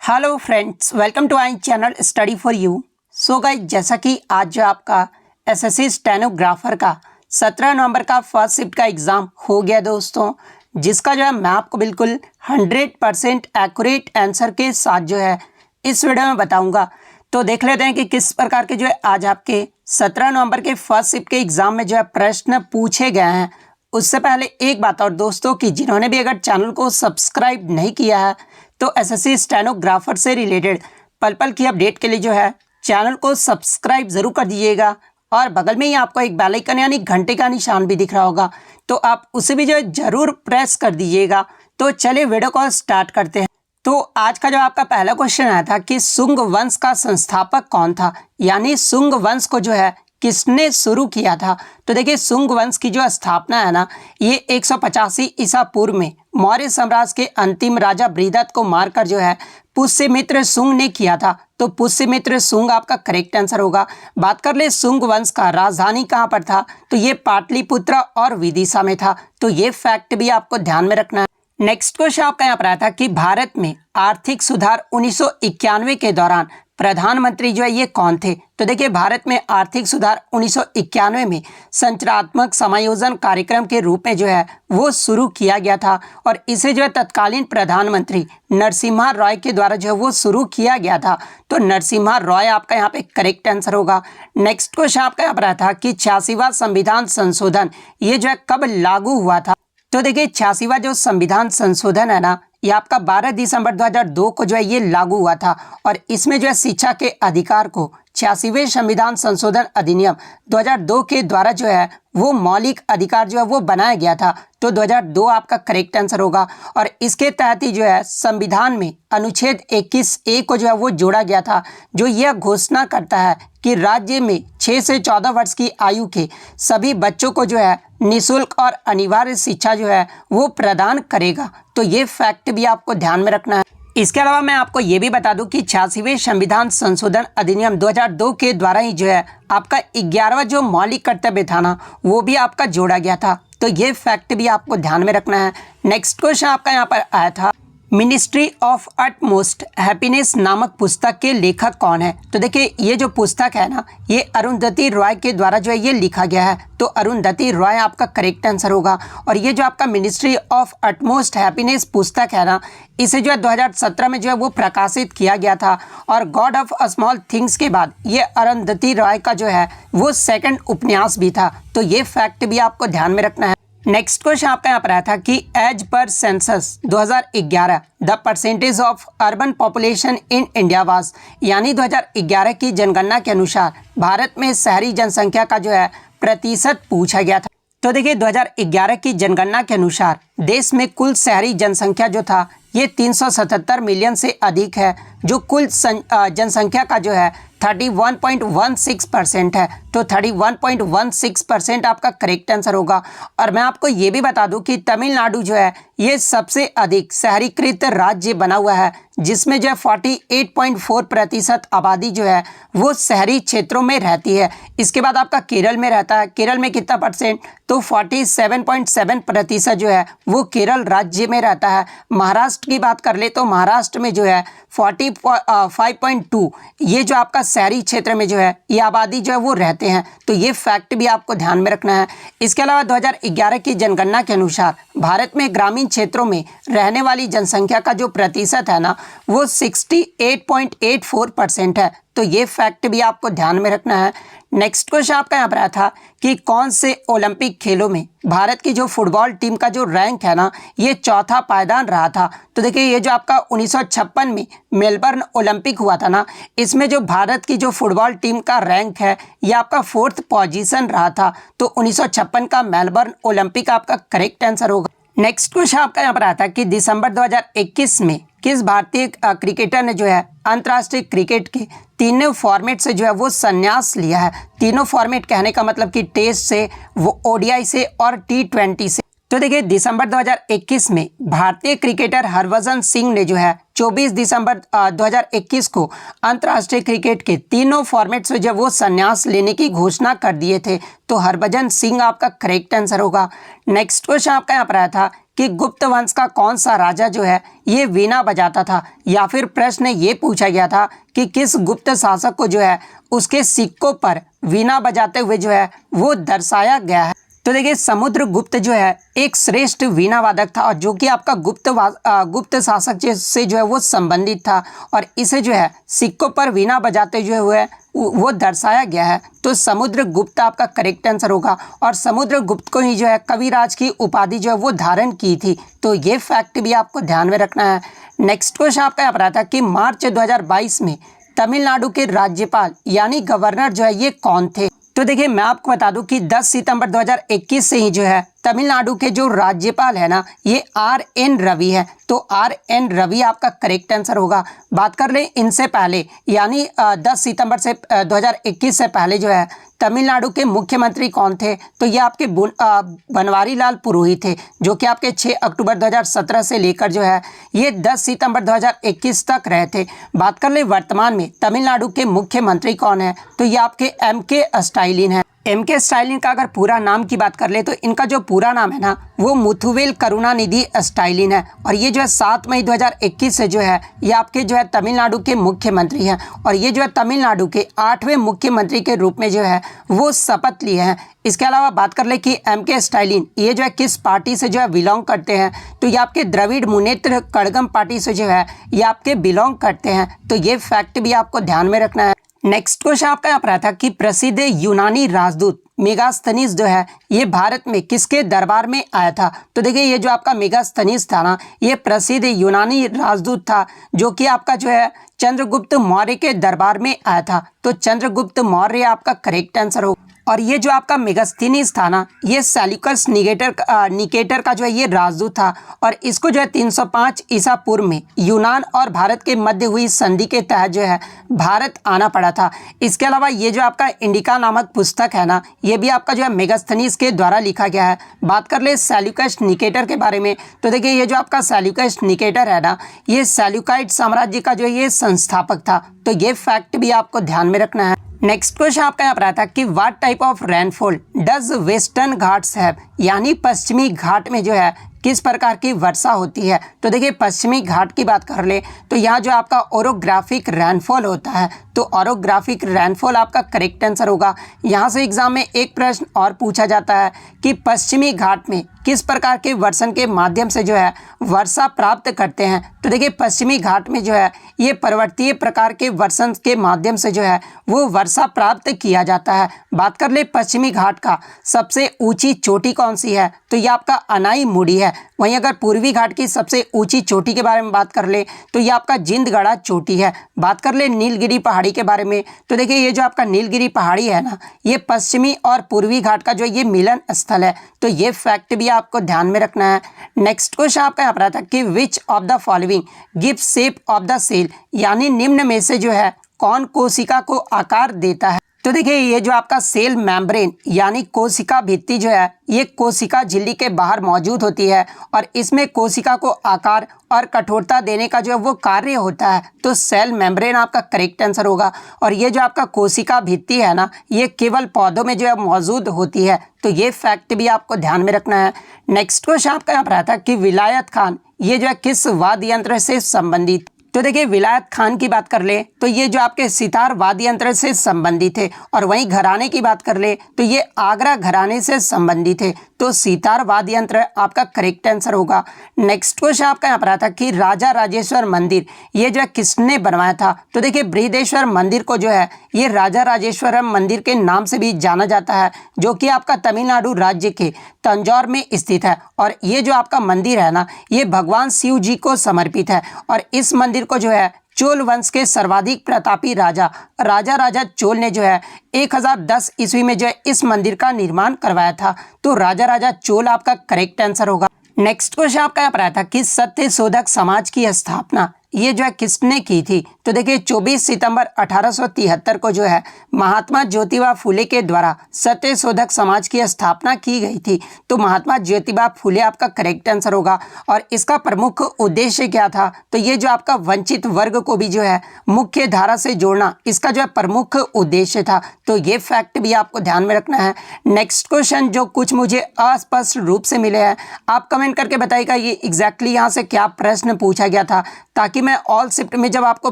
Hello friends, welcome to our channel study for you. So guys, जैसा कि आज जो आपका एसएससी स्टेनोग्राफर का 17 नवंबर का फर्स्ट शिफ्ट का एग्ज़ाम हो गया दोस्तों, जिसका जो है मैं आपको बिल्कुल 100% एक्यूरेट आंसर के साथ जो है इस वीडियो में बताऊंगा। तो देख लेते हैं कि किस प्रकार के जो है आज आपके 17 नवंबर के फर्स्ट शिफ्ट के एग्ज़ाम में जो है प्रश्न पूछे गए हैं। उससे पहले एक बात और दोस्तों, कि जिन्होंने भी अगर चैनल को सब्सक्राइब नहीं किया है तो एसएससी स्टेनोग्राफर से रिलेटेड पल पल की अपडेट के लिए जो है चैनल को सब्सक्राइब जरूर कर दीजिएगा। और बगल में ही आपको एक बेल आइकन यानी घंटे का निशान भी दिख रहा होगा, तो आप उसे भी जो है जरूर प्रेस कर दीजिएगा। तो चलिए वीडियो को स्टार्ट करते हैं। तो आज का जो आपका पहला क्वेश्चन आया था कि शुंग वंश का संस्थापक कौन था, यानी शुंग वंश को जो है किसने शुरू किया था। तो देखिए, शुंग वंश की जो स्थापना है ना, ये 185 ईसा पूर्व में मौर्य साम्राज्य के अंतिम राजा बृहदत्त को मारकर जो है पुष्यमित्र शुंग ने किया था। तो पुष्यमित्र शुंग आपका करेक्ट आंसर होगा। बात कर ले शुंग वंश का राजधानी कहाँ पर था, तो ये पाटलिपुत्र और विदिशा में था। तो ये फैक्ट भी आपको ध्यान में रखना है। नेक्स्ट क्वेश्चन आपका यहाँ पर आया था कि भारत में आर्थिक सुधार 1991 के दौरान प्रधानमंत्री जो है ये कौन थे। तो देखिए, भारत में आर्थिक सुधार 1991 में संरचनात्मक समायोजन कार्यक्रम के रूप में जो है वो शुरू किया गया था, और इसे जो है तत्कालीन प्रधानमंत्री नरसिम्हा रॉय के द्वारा जो है वो शुरू किया गया था। तो नरसिम्हा रॉय आपका यहाँ पे करेक्ट आंसर होगा। नेक्स्ट क्वेश्चन आपका यहाँ पर आया था कि 86वां संविधान संशोधन ये जो है कब लागू हुआ था। तो देखिए, 86वां जो संविधान संशोधन है ना, ये आपका 12 दिसंबर 2002 को जो है ये लागू हुआ था, और इसमें जो है शिक्षा के अधिकार को 86वें संविधान संशोधन अधिनियम 2002 के द्वारा जो है वो मौलिक अधिकार जो है वो बनाया गया था। तो 2002 आपका करेक्ट आंसर होगा, और इसके तहत ही जो है संविधान में अनुच्छेद 21A को जो है वो जोड़ा गया था, जो यह घोषणा करता है कि राज्य में 6 से 14 वर्ष की आयु के सभी बच्चों को जो है निःशुल्क और अनिवार्य शिक्षा जो है वो प्रदान करेगा। तो ये फैक्ट भी आपको ध्यान में रखना है। इसके अलावा मैं आपको ये भी बता दूं कि 86वें संविधान संशोधन अधिनियम 2002 के द्वारा ही जो है आपका 11वां जो मौलिक कर्तव्य था ना, वो भी आपका जोड़ा गया था। तो ये फैक्ट भी आपको ध्यान में रखना है। नेक्स्ट क्वेश्चन आपका यहाँ पर आया था, मिनिस्ट्री ऑफ अटमोस्ट हैप्पीनेस नामक पुस्तक के लेखक कौन है। तो देखिए, ये जो पुस्तक है ना, ये अरुंधति रॉय के द्वारा जो है ये लिखा गया है। तो अरुंधति रॉय आपका करेक्ट आंसर होगा। और ये जो आपका मिनिस्ट्री ऑफ अटमोस्ट हैप्पीनेस पुस्तक है ना, इसे जो है 2017 में जो है वो प्रकाशित किया गया था, और गॉड ऑफ स्मॉल थिंग्स के बाद ये अरुंधति रॉय का जो है वो सेकंड उपन्यास भी था। तो ये फैक्ट भी आपको ध्यान में रखना है। नेक्स्ट क्वेश्चन आपका यहाँ पर आया था कि as per census 2011 the percentage of urban population in India was, यानी 2011 की जनगणना के अनुसार भारत में शहरी जनसंख्या का जो है प्रतिशत पूछा गया था। तो देखिए, 2011 की जनगणना के अनुसार देश में कुल शहरी जनसंख्या जो था ये 377 मिलियन से अधिक है, जो कुल जनसंख्या का जो है 31.16% है। तो 31.16% आपका करेक्ट आंसर होगा। और मैं आपको ये भी बता दूं कि तमिलनाडु जो है ये सबसे अधिक शहरीकृत राज्य बना हुआ है, जिसमें जो है 48.4% आबादी जो है वो शहरी क्षेत्रों में रहती है। इसके बाद आपका केरल में रहता है। केरल में कितना परसेंट, तो 47.7% जो है वो केरल राज्य में रहता है। महाराष्ट्र की बात कर ले तो महाराष्ट्र में जो है 45.2 ये जो आपका शहरी क्षेत्र में जो है ये आबादी जो है वो रहते हैं। तो ये फैक्ट भी आपको ध्यान में रखना है। इसके अलावा 2011 की जनगणना के अनुसार भारत में ग्रामीण क्षेत्रों में रहने वाली जनसंख्या का जो प्रतिशत है ना, वो 68.84% है। तो ये फैक्ट भी आपको ध्यान में रखना है। नेक्स्ट क्वेश्चन आपका यहाँ पर आया था कि कौन से ओलंपिक खेलों में भारत की जो फुटबॉल टीम का जो रैंक है ना, ये चौथा पायदान रहा था। तो देखिए, ये जो आपका 1956 में मेलबर्न ओलंपिक हुआ था ना, इसमें जो भारत की जो फुटबॉल टीम का रैंक है ये आपका 4th पोजीशन रहा था। तो 1956 का मेलबर्न ओलंपिक आपका करेक्ट आंसर होगा। नेक्स्ट क्वेश्चन आपका यहाँ पर आता है कि दिसंबर 2021 में किस भारतीय क्रिकेटर ने जो है अंतर्राष्ट्रीय क्रिकेट के तीनों फॉर्मेट से जो है वो संन्यास लिया है। तीनों फॉर्मेट कहने का मतलब कि टेस्ट से, वो ओडीआई से और T20 से। तो देखिए, दिसंबर 2021 में भारतीय क्रिकेटर हरभजन सिंह ने जो है 24 दिसंबर 2021 को अंतर्राष्ट्रीय क्रिकेट के तीनों फॉर्मेट से जो वो संन्यास लेने की घोषणा कर दिए थे। तो हरभजन सिंह आपका करेक्ट आंसर होगा। नेक्स्ट क्वेश्चन आपका यहाँ पर आया था कि गुप्त वंश का कौन सा राजा जो है ये वीणा बजाता था, या फिर प्रश्न ये पूछा गया था कि किस गुप्त शासक को जो है उसके सिक्कों पर वीणा बजाते हुए जो है वो दर्शाया गया है। तो देखिए समुद्रगुप्त जो है एक श्रेष्ठ वीणा वादक था, और जो कि आपका गुप्त शासक से जो है वो संबंधित था, और इसे जो है सिक्कों पर वीणा बजाते हुए वो दर्शाया गया है। तो समुद्रगुप्त आपका करेक्ट आंसर होगा, और समुद्रगुप्त को ही जो है कविराज की उपाधि जो है वो धारण की थी। तो ये फैक्ट भी आपको ध्यान में रखना है। नेक्स्ट क्वेश्चन आपका यहाँ पर आता है कि मार्च 2022 में तमिलनाडु के राज्यपाल यानी गवर्नर जो है ये कौन थे। तो देखिए मैं आपको बता दूं कि 10 सितंबर 2021 से ही जो है तमिलनाडु के जो राज्यपाल है ना ये RN रवि है। तो RN रवि आपका करेक्ट आंसर होगा। बात कर लें इनसे पहले यानी 10 सितंबर से 2021 से पहले जो है तमिलनाडु के मुख्यमंत्री कौन थे, तो ये आपके बनवारी लाल पुरोहित थे, जो कि आपके 6 अक्टूबर 2017 से लेकर जो है ये 10 सितंबर 2021 तक रहे थे। बात कर ले वर्तमान में तमिलनाडु के मुख्यमंत्री कौन है, तो ये आपके MK स्टालिन है। MK स्टालिन का अगर पूरा नाम की बात कर ले तो इनका जो पूरा नाम है ना वो मुथुवेल करुणानिधि स्टालिन है, और ये जो है 7 मई 2021 से जो है ये आपके जो है तमिलनाडु के मुख्यमंत्री हैं, और ये जो है तमिलनाडु के 8वें मुख्यमंत्री के रूप में जो है वो शपथ लिए हैं। इसके अलावा बात कर ले कि MK स्टालिन ये जो है किस पार्टी से जो है बिलोंग करते हैं, तो ये आपके द्रविड़ मुनेत्र कड़गम पार्टी से जो है ये आपके बिलोंग करते हैं। तो ये फैक्ट भी आपको ध्यान में रखना है। नेक्स्ट क्वेश्चन आपका यहाँ पर आया था कि प्रसिद्ध यूनानी राजदूत मेगास्थनीज जो है ये भारत में किसके दरबार में आया था। तो देखिए ये जो आपका मेगास्थनीज था ना ये प्रसिद्ध यूनानी राजदूत था, जो कि आपका जो है चंद्रगुप्त मौर्य के दरबार में आया था। तो चंद्रगुप्त मौर्य आपका करेक्ट आंसर होगा। और ये जो आपका मेगास्थनीज था ना ये सेल्यूकस निकेटर का जो है ये राजदूत था, और इसको जो है 305 ईसा पूर्व में यूनान और भारत के मध्य हुई संधि के तहत जो है भारत आना पड़ा था। इसके अलावा ये जो आपका इंडिका नामक पुस्तक है ना ये भी आपका जो है मेगास्थनीज के द्वारा लिखा गया है। बात कर ले सेल्यूकस निकेटर के बारे में, तो देखिए ये जो आपका सेल्यूकस निकेटर है ना ये सेल्यूकाइड साम्राज्य का जो है ये संस्थापक था। तो ये फैक्ट भी आपको ध्यान में रखना है। नेक्स्ट क्वेश्चन आपका यहाँ पर आता है कि what type of rainfall does western Ghats have, यानी पश्चिमी घाट में जो है किस प्रकार की वर्षा होती है। तो देखिए पश्चिमी घाट की बात कर ले तो यहाँ जो आपका ओरोग्राफिक रेनफॉल होता है, तो ओरोग्राफिक रेनफॉल आपका करेक्ट आंसर होगा। यहाँ से एग्जाम में एक प्रश्न और पूछा जाता है कि पश्चिमी घाट में किस प्रकार के वर्षण के माध्यम से जो है वर्षा प्राप्त करते हैं। तो देखिए पश्चिमी घाट में जो है ये पर्वतीय प्रकार के वर्षण के माध्यम से जो है वो वर्षा प्राप्त किया जाता है। बात कर ले पश्चिमी घाट का सबसे ऊंची चोटी कौन सी है, तो ये आपका अनाई मुड़ी है। वहीं अगर पूर्वी घाट की सबसे ऊंची चोटी के बारे में बात कर ले तो ये आपका जिंदगढ़ा चोटी है। बात कर ले नीलगिरी पहाड़ी के बारे में, तो देखिए ये जो आपका नीलगिरी पहाड़ी है ना ये पश्चिमी और पूर्वी घाट का जो ये मिलन स्थल है। तो ये फैक्ट भी आपको ध्यान में रखना है। नेक्स्ट क्वेश्चन आपका यहाँ पर आता है कि which of the following give shape of the cell, यानी निम्न में से जो है कौन कोशिका को आकार देता है। तो देखिए ये जो आपका सेल मेम्ब्रेन यानी कोशिका भित्ति जो है ये कोशिका झिल्ली के बाहर मौजूद होती है, और इसमें कोशिका को आकार और कठोरता देने का जो है वो कार्य होता है। तो सेल मेम्ब्रेन आपका करेक्ट आंसर होगा। और ये जो आपका कोशिका भित्ति है ना ये केवल पौधों में जो है मौजूद होती है। तो ये फैक्ट भी आपको ध्यान में रखना है। नेक्स्ट क्वेश्चन आपका यहाँ पर आता है कि विलायत खान ये जो है किस वाद्य यंत्र से संबंधित। तो देखिए विलायत खान की बात कर ले तो ये जो आपके सितार वाद्य यंत्र से संबंधित है, और वहीं घराने की बात कर ले तो ये आगरा घराने से संबंधित है। तो सितार वाद्य यंत्र आपका करेक्ट आंसर होगा। नेक्स्ट क्वेश्चन आपका यहाँ पर आता कि राजा राजेश्वर मंदिर ये जो है किसने बनवाया था। तो देखिए बृहदेश्वर मंदिर को जो है ये राजा राजेश्वरम मंदिर के नाम से भी जाना जाता है, जो कि आपका तमिलनाडु राज्य के तंजौर में स्थित है। और ये जो आपका मंदिर है ना ये भगवान शिव जी को समर्पित है, और इस मंदिर को जो है चोल वंश के सर्वाधिक प्रतापी राजा चोल ने जो है 1010 ईस्वी में जो है इस मंदिर का निर्माण करवाया था। तो राजा चोल आपका करेक्ट आंसर होगा। नेक्स्ट क्वेश्चन आपका यहाँ पर आया था कि सत्य शोधक समाज की स्थापना ये जो है किसने की थी। तो देखिए 24 सितंबर 1873 को जो है महात्मा ज्योतिबा फुले के द्वारा सत्यशोधक समाज की स्थापना की गई थी। तो महात्मा ज्योतिबा फुले आपका करेक्ट आंसर होगा। और इसका प्रमुख उद्देश्य क्या था, तो ये जो आपका वंचित वर्ग को भी जो है मुख्य धारा से जोड़ना, इसका जो है प्रमुख उद्देश्य था। तो ये फैक्ट भी आपको ध्यान में रखना है। नेक्स्ट क्वेश्चन जो कुछ मुझे अस्पष्ट रूप से मिले हैं, आप कमेंट करके बताइएगा ये एग्जैक्टली यहाँ से क्या प्रश्न पूछा गया था, ताकि मैं ऑल शिफ्ट में जब आपको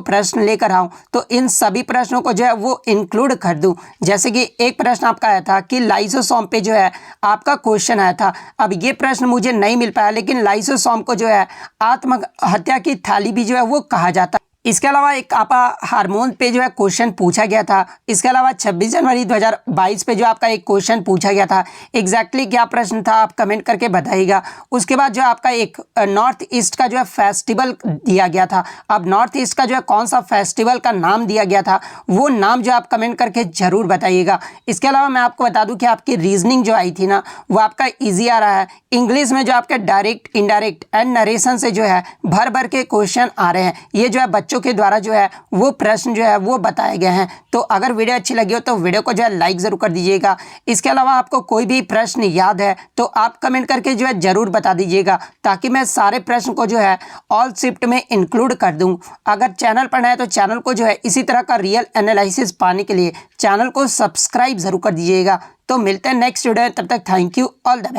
प्रश्न लेकर आऊँ तो इन सभी प्रश्नों को जो है वो इंक्लूड कर दूँ। जैसे कि एक प्रश्न आपका आया था कि लाइसोसोम पे जो है आपका क्वेश्चन आया था। अब ये प्रश्न मुझे नहीं मिल पाया, लेकिन लाइसोसोम को जो है आत्महत्या की थाली भी जो है वो कहा जाता है। इसके अलावा एक आपका हार्मोन पे जो है क्वेश्चन पूछा गया था। इसके अलावा 26 जनवरी 2022 पे जो आपका एक क्वेश्चन पूछा गया था, एग्जैक्टली क्या प्रश्न था आप कमेंट करके बताइएगा। उसके बाद जो आपका एक नॉर्थ ईस्ट का जो है फेस्टिवल दिया गया था। अब नॉर्थ ईस्ट का जो है कौन सा फेस्टिवल का नाम दिया गया था, वो नाम जो आप कमेंट करके ज़रूर बताइएगा। इसके अलावा मैं आपको बता दूँ कि आपकी रीजनिंग जो आई थी ना, वो आपका ईजी आ रहा है। इंग्लिश में जो आपके डायरेक्ट, इनडायरेक्ट एंड नरेशन से जो है भर भर के क्वेश्चन आ रहे हैं। ये जो है बच्चों के द्वारा जो है वो प्रश्न जो है वो बताए गए हैं। तो अगर वीडियो अच्छी लगी हो तो वीडियो को जो है लाइक जरूर कर दीजिएगा। इसके अलावा आपको कोई भी प्रश्न याद है तो आप कमेंट करके जो है जरूर बता दीजिएगा, ताकि मैं सारे प्रश्न को जो है ऑल शिफ्ट में इंक्लूड कर दूं। अगर चैनल पर नया है तो चैनल को जो है इसी तरह का रियल एनालिसिस पाने के लिए चैनल को सब्सक्राइब जरूर कर दीजिएगा। तो मिलते हैं नेक्स्ट वीडियो, तब तक thank you, all the best.